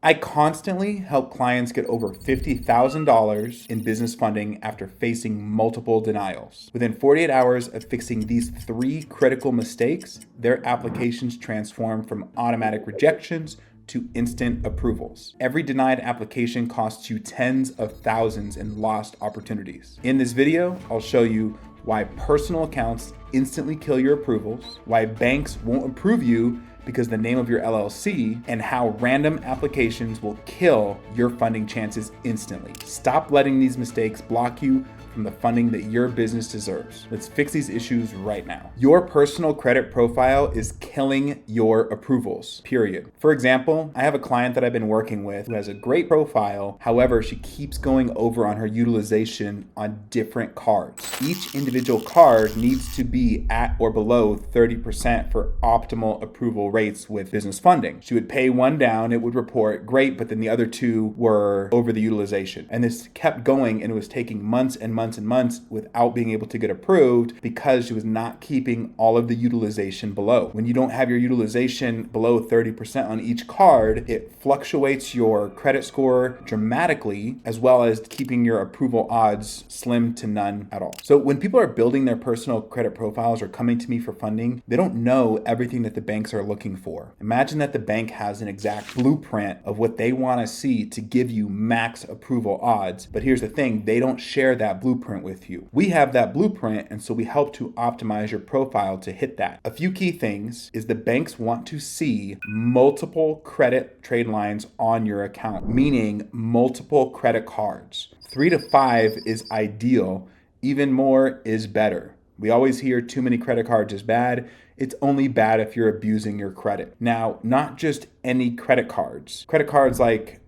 I constantly help clients get over $50,000 in business funding after facing multiple denials. Within 48 hours of fixing these three critical mistakes, their applications transform from automatic rejections to instant approvals. Every denied application costs you tens of thousands in lost opportunities. In this video, I'll show you why personal accounts instantly kill your approvals, why banks won't approve you because the name of your LLC, and how random applications will kill your funding chances instantly. Stop letting these mistakes block you from the funding that your business deserves. Let's fix these issues right now. Your personal credit profile is killing your approvals, period. For example, I have a client that I've been working with who has a great profile. However, she keeps going over on her utilization on different cards. Each individual card needs to be at or below 30% for optimal approval rates with business funding. She would pay one down, it would report great, but then the other two were over the utilization. And this kept going, and it was taking months and months and months without being able to get approved because she was not keeping all of the utilization below. When you don't have your utilization below 30% on each card, it fluctuates your credit score dramatically, as well as keeping your approval odds slim to none at all. So when people are building their personal credit profiles or coming to me for funding, they don't know everything that the banks are looking for. Imagine that the bank has an exact blueprint of what they want to see to give you max approval odds. But here's the thing, they don't share that blueprint with you. We have that blueprint, and so we help to optimize your profile to hit that. A few key things is the banks want to see multiple credit trade lines on your account, meaning multiple credit cards. 3 to 5 is ideal. Even more is better. We always hear too many credit cards is bad. It's only bad if you're abusing your credit. Now, not just any credit cards. Credit cards like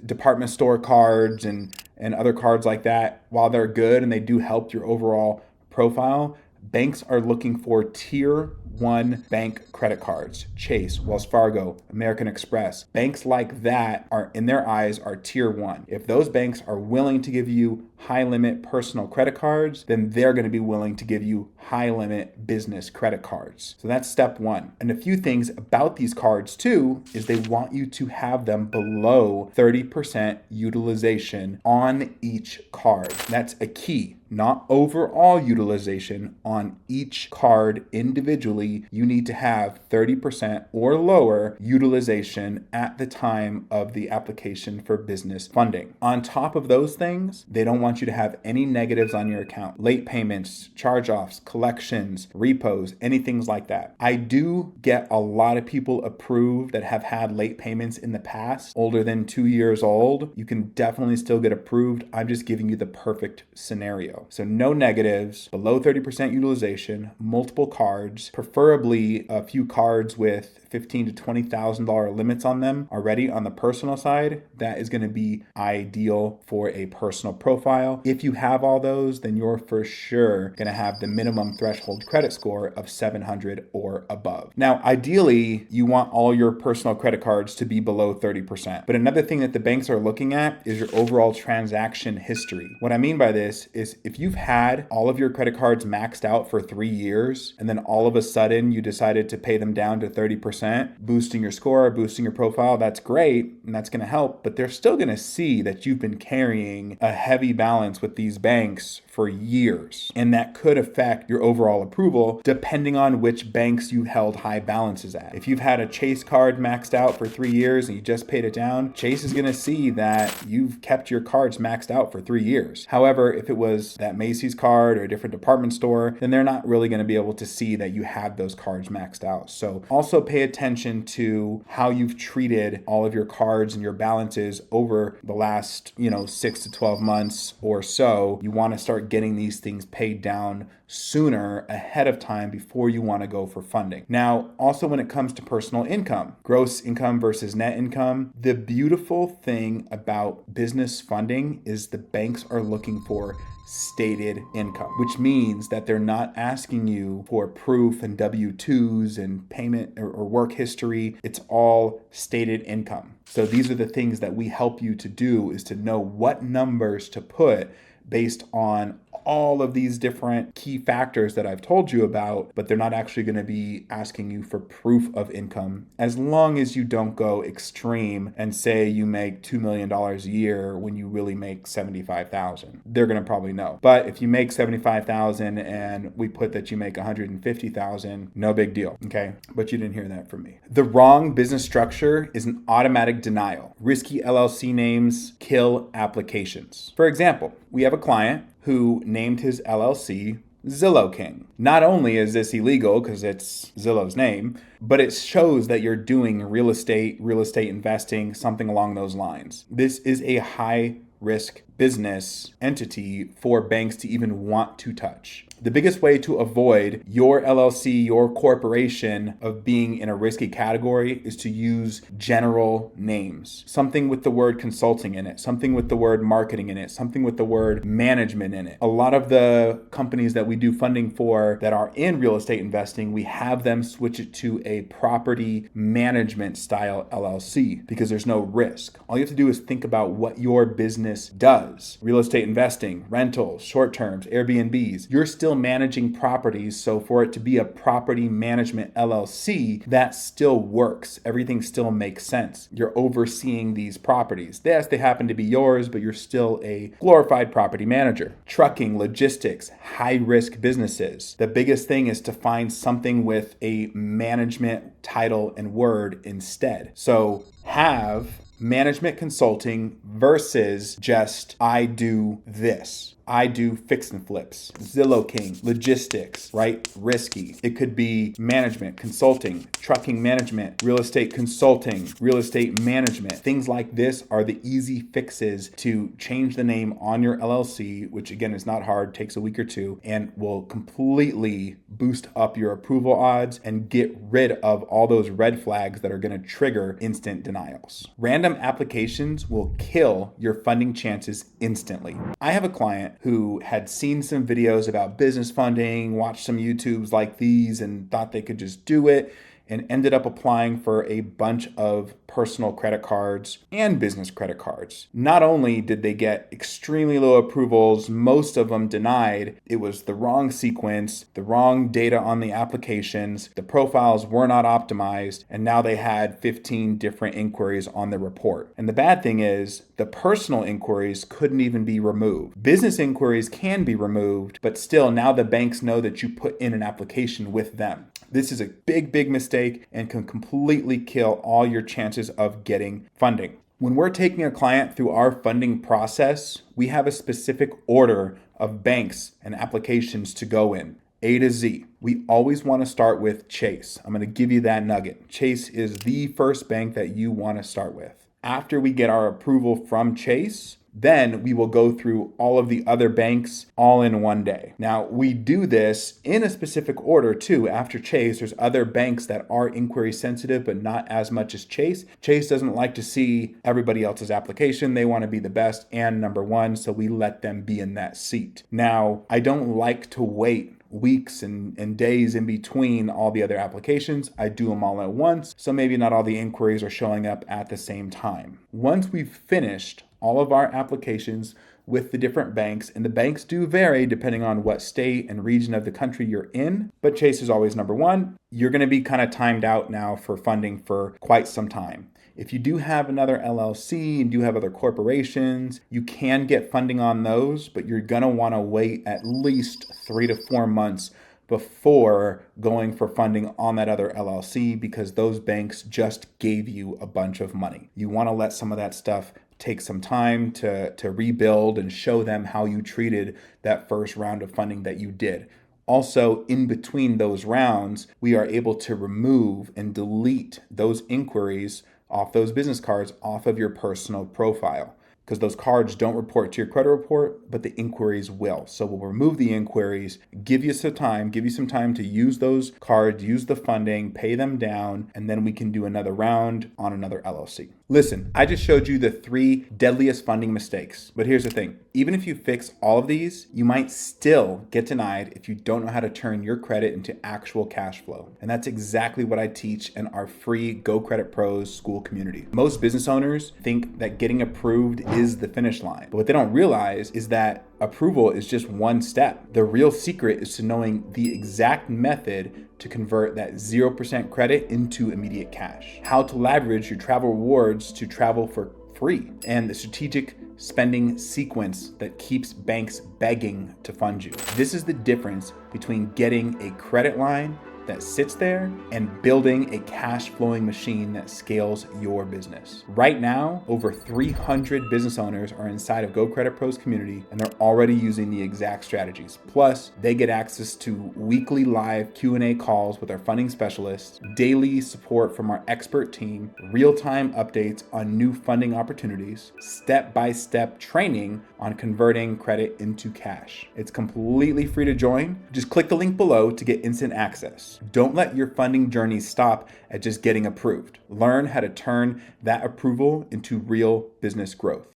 department store cards and other cards like that, while they're good and they do help your overall profile, banks are looking for tier 1 bank credit cards. Chase, Wells Fargo, American Express. Banks like that are, in their eyes, are tier 1. If those banks are willing to give you high limit personal credit cards, then they're going to be willing to give you high limit business credit cards. So that's step 1. And a few things about these cards too is they want you to have them below 30% utilization on each card. That's a key. Not overall utilization, on each card individually. You need to have 30% or lower utilization at the time of the application for business funding. On top of those things, they don't want you to have any negatives on your account. Late payments, charge-offs, collections, repos, anything like that. I do get a lot of people approved that have had late payments in the past, older than 2 years old. You can definitely still get approved. I'm just giving you the perfect scenario. So no negatives, below 30% utilization, multiple cards, preferably a few cards with $15,000 to $20,000 limits on them already on the personal side. That is going to be ideal for a personal profile. If you have all those, then you're for sure going to have the minimum threshold credit score of 700 or above. Now, ideally, you want all your personal credit cards to be below 30%. But another thing that the banks are looking at is your overall transaction history. What I mean by this is if you've had all of your credit cards maxed out for 3 years, and then all of a sudden you decided to pay them down to 30%, boosting your score, boosting your profile, that's great, and that's going to help, but they're still going to see that you've been carrying a heavy balance with these banks for years, and that could affect your overall approval depending on which banks you held high balances at. If you've had a Chase card maxed out for 3 years and you just paid it down, Chase is going to see that you've kept your cards maxed out for 3 years. However, if it was that Macy's card or a different department store, then they're not really going to be able to see that you have those cards maxed out. So also pay attention to how you've treated all of your cards and your balances over the last, 6 to 12 months or so. You want to start getting these things paid down sooner, ahead of time, before you want to go for funding. Now, also when it comes to personal income, gross income versus net income, the beautiful thing about business funding is the banks are looking for stated income, which means that they're not asking you for proof and W-2s and payment or work history. It's all stated income. So these are the things that we help you to do, is to know what numbers to put based on all of these different key factors that I've told you about, but they're not actually going to be asking you for proof of income, as long as you don't go extreme and say you make $2 million a year when you really make $75,000. They're going to probably know. But if you make $75,000 and we put that you make $150,000, no big deal, okay? But you didn't hear that from me. The wrong business structure is an automatic denial. Risky LLC names kill applications. For example, we have a client who named his LLC Zillow King. Not only is this illegal because it's Zillow's name, but it shows that you're doing real estate investing, something along those lines. This is a high risk business entity for banks to even want to touch. The biggest way to avoid your LLC, your corporation, of being in a risky category is to use general names. Something with the word consulting in it, something with the word marketing in it, something with the word management in it. A lot of the companies that we do funding for that are in real estate investing, we have them switch it to a property management style LLC because there's no risk. All you have to do is think about what your business does. Real estate investing, rentals, short terms, Airbnbs. You're still managing properties, so for it to be a property management LLC, that still works. Everything still makes sense. You're overseeing these properties. Yes, they happen to be yours, but you're still a glorified property manager. Trucking, logistics, high-risk businesses. The biggest thing is to find something with a management title and word instead. So have management consulting versus just I do this. I do fix and flips, Zillow King, logistics, right? Risky. It could be management, consulting, trucking management, real estate consulting, real estate management. Things like this are the easy fixes to change the name on your LLC, which again is not hard, takes a week or two, and will completely boost up your approval odds and get rid of all those red flags that are going to trigger instant denials. Random applications will kill your funding chances instantly. I have a client who had seen some videos about business funding, watched some YouTubes like these and thought they could just do it, and ended up applying for a bunch of personal credit cards and business credit cards. Not only did they get extremely low approvals, most of them denied, it was the wrong sequence, the wrong data on the applications, the profiles were not optimized, and now they had 15 different inquiries on the report. And the bad thing is, the personal inquiries couldn't even be removed. Business inquiries can be removed, but still now the banks know that you put in an application with them. This is a big mistake and can completely kill all your chances of getting funding. When we're taking a client through our funding process, we have a specific order of banks and applications to go in, A to Z. We always want to start with Chase. I'm going to give you that nugget. Chase is the first bank that you want to start with. After we get our approval from Chase, then we will go through all of the other banks all in one day. Now, we do this in a specific order too. After Chase, there's other banks that are inquiry sensitive, but not as much as Chase. Chase doesn't like to see everybody else's application. They want to be the best and number one, so we let them be in that seat. Now, I don't like to wait weeks and days in between all the other applications. I do them all at once, so maybe not all the inquiries are showing up at the same time. Once we've finished all of our applications with the different banks, and the banks do vary depending on what state and region of the country you're in, but Chase is always number one. You're going to be kind of timed out now for funding for quite some time. If you do have another LLC and do have other corporations, you can get funding on those, but you're going to want to wait at least 3 to 4 months before going for funding on that other LLC because those banks just gave you a bunch of money. You want to let some of that stuff take some time to rebuild and show them how you treated that first round of funding that you did. Also, in between those rounds, we are able to remove and delete those inquiries off those business cards off of your personal profile, because those cards don't report to your credit report, but the inquiries will. So we'll remove the inquiries, give you some time to use those cards, use the funding, pay them down, and then we can do another round on another LLC. Listen, I just showed you the 3 deadliest funding mistakes, but here's the thing. Even if you fix all of these, you might still get denied if you don't know how to turn your credit into actual cash flow. And that's exactly what I teach in our free Go Credit Pros school community. Most business owners think that getting approved is the finish line. But what they don't realize is that approval is just one step. The real secret is to knowing the exact method to convert that 0% credit into immediate cash, how to leverage your travel rewards to travel for free, and the strategic spending sequence that keeps banks begging to fund you. This is the difference between getting a credit line that sits there and building a cash flowing machine that scales your business. Right now, over 300 business owners are inside of Go Credit Pro's community, and they're already using the exact strategies. Plus, they get access to weekly live Q&A calls with our funding specialists, daily support from our expert team, real-time updates on new funding opportunities, step-by-step training on converting credit into cash. It's completely free to join. Just click the link below to get instant access. Don't let your funding journey stop at just getting approved. Learn how to turn that approval into real business growth.